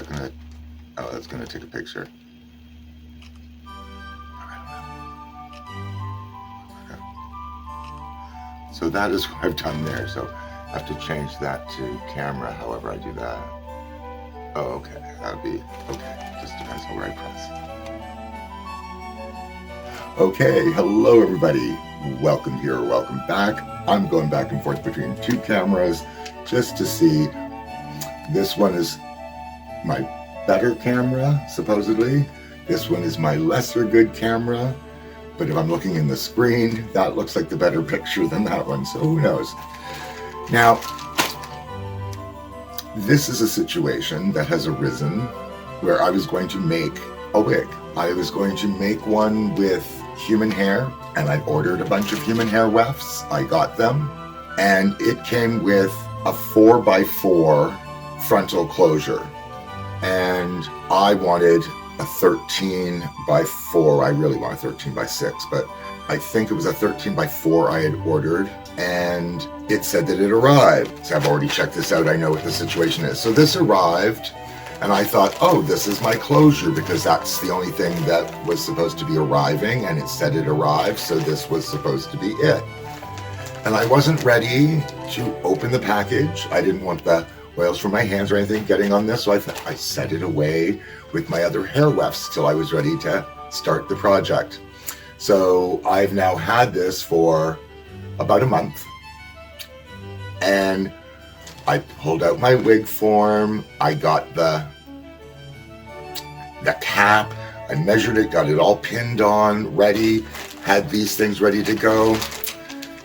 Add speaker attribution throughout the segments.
Speaker 1: that gonna, oh, that's gonna take a picture. So that is what I've done there. So I have to change that to camera, however I do that. Oh, okay, that'd be, okay, just depends on where I press. Okay, hello everybody. Welcome here, welcome back. I'm going back and forth between two cameras just to see. This one is my better camera, supposedly. This one is my lesser good camera. But if I'm looking in the screen, that looks like the better picture than that one, so who knows? Now, this is a situation that has arisen where I was going to make a wig. I was going to make one with human hair, and I ordered a bunch of human hair wefts. I got them, and it came with a 4x4 frontal closure. And I wanted a 13x4. I really want a 13x6, but I think it was a 13x4 I had ordered, and it said that it arrived. So I've already checked this out. I know what the situation is. So this arrived, and I thought, oh, this is my closure, because that's the only thing that was supposed to be arriving, and it said it arrived, so this was supposed to be it. And I wasn't ready to open the package. I didn't want the oils from my hands or anything getting on this, so I set it away with my other hair wefts till I was ready to start the project. So I've now had this for about a month, and I pulled out my wig form. I got the cap, I measured it, got it all pinned on, ready, had these things ready to go.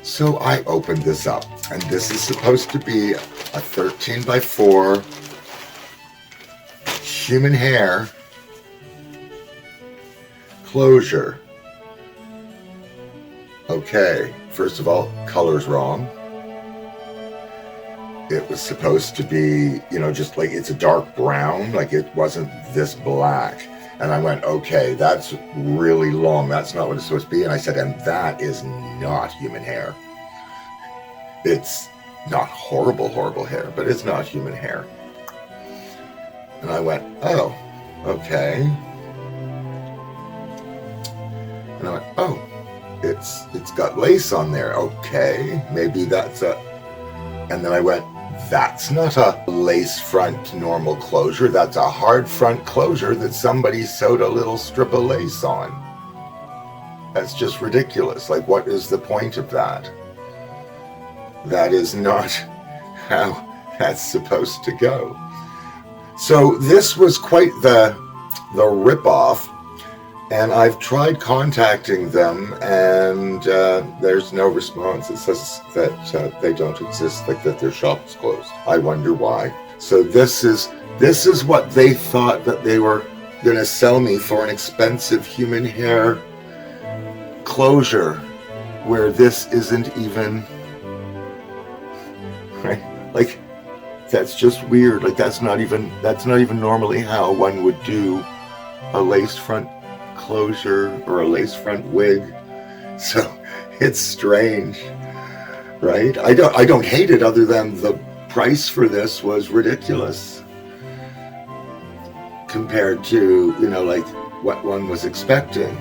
Speaker 1: So I opened this up, and this is supposed to be a 13x4 human hair closure. Okay, first of all, color's wrong. It was supposed to be, just like, it's a dark brown, like it wasn't this black. And I went, okay, that's really long. That's not what it's supposed to be. And I said, and that is not human hair. It's not horrible hair, but it's not human hair. And I went, oh, okay. And I went, oh, it's got lace on there. Okay, maybe that's a... And then I went, that's not a lace front normal closure. That's a hard front closure that somebody sewed a little strip of lace on. That's just ridiculous. Like, what is the point of that? That is not how that's supposed to go. So this was quite the ripoff, and I've tried contacting them, and there's no response. It says that they don't exist, like that their shop is closed. I wonder why. So this is what they thought that they were going to sell me for, an expensive human hair closure, where this isn't even... Right? Like, that's just weird. Like, that's not even normally how one would do a lace front closure or a lace front wig. So it's strange, right? I don't hate it, other than the price for this was ridiculous compared to, like what one was expecting.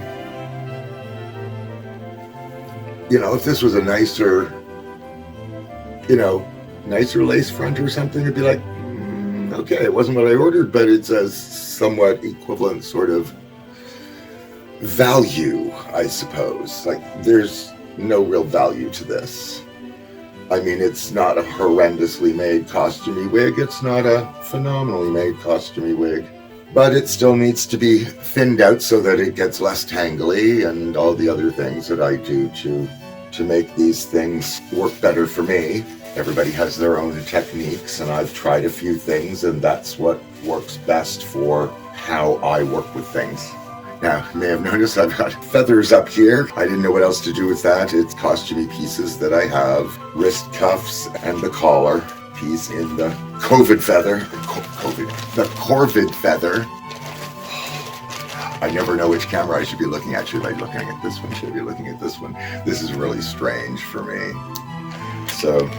Speaker 1: If this was a nicer lace front or something, it'd be like, okay, it wasn't what I ordered, but it's a somewhat equivalent sort of value, I suppose. Like, there's no real value to this. I mean, it's not a horrendously made costumey wig. It's not a phenomenally made costumey wig. But it still needs to be thinned out so that it gets less tangly, and all the other things that I do to make these things work better for me. Everybody has their own techniques, and I've tried a few things, and that's what works best for how I work with things. Now, you may have noticed I've got feathers up here. I didn't know what else to do with that. It's costumey pieces that I have, wrist cuffs, and the collar piece in the corvid feather. The corvid feather. I never know which camera I should be looking at. Should I be looking at this one? Should I be looking at this one? This is really strange for me. So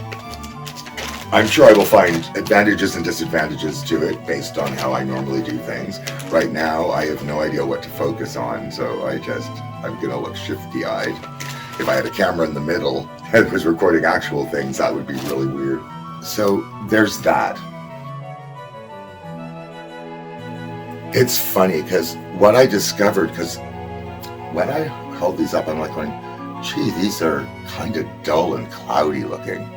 Speaker 1: I'm sure I will find advantages and disadvantages to it based on how I normally do things. Right now, I have no idea what to focus on, so I'm going to look shifty-eyed. If I had a camera in the middle and was recording actual things, that would be really weird. So there's that. It's funny because what I discovered, because when I held these up, I'm like going, gee, these are kind of dull and cloudy looking.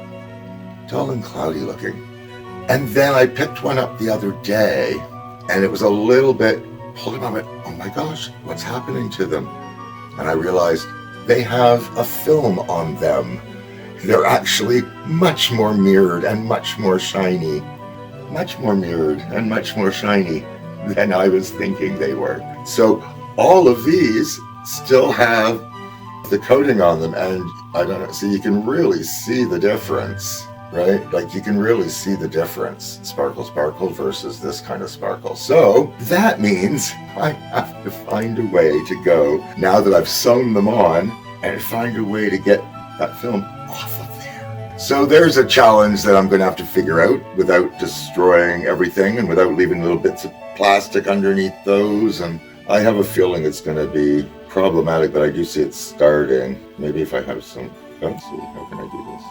Speaker 1: And then I picked one up the other day, and it was a little bit, hold on a moment, oh my gosh, what's happening to them? And I realized they have a film on them. They're actually much more mirrored and much more shiny. Much more mirrored and much more shiny than I was thinking they were. So all of these still have the coating on them, and I don't know, so you can really see the difference, right? Like you can really see the difference, sparkle versus this kind of sparkle. So that means I have to find a way to go, now that I've sewn them on, and find a way to get that film off of there. So there's a challenge that I'm going to have to figure out without destroying everything and without leaving little bits of plastic underneath those. And I have a feeling it's going to be problematic, but I do see it starting. Maybe if I have some, let's see, how can I do this?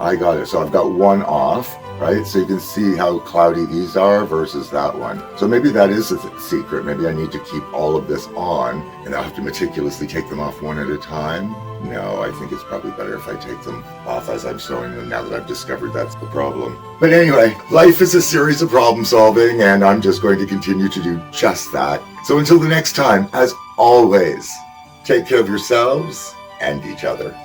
Speaker 1: I got it. So I've got one off, right? So you can see how cloudy these are versus that one. So maybe that is a secret. Maybe I need to keep all of this on and I'll have to meticulously take them off one at a time. No, I think it's probably better if I take them off as I'm sewing them now that I've discovered that's the problem. But anyway, life is a series of problem solving, and I'm just going to continue to do just that. So until the next time, as always, take care of yourselves and each other.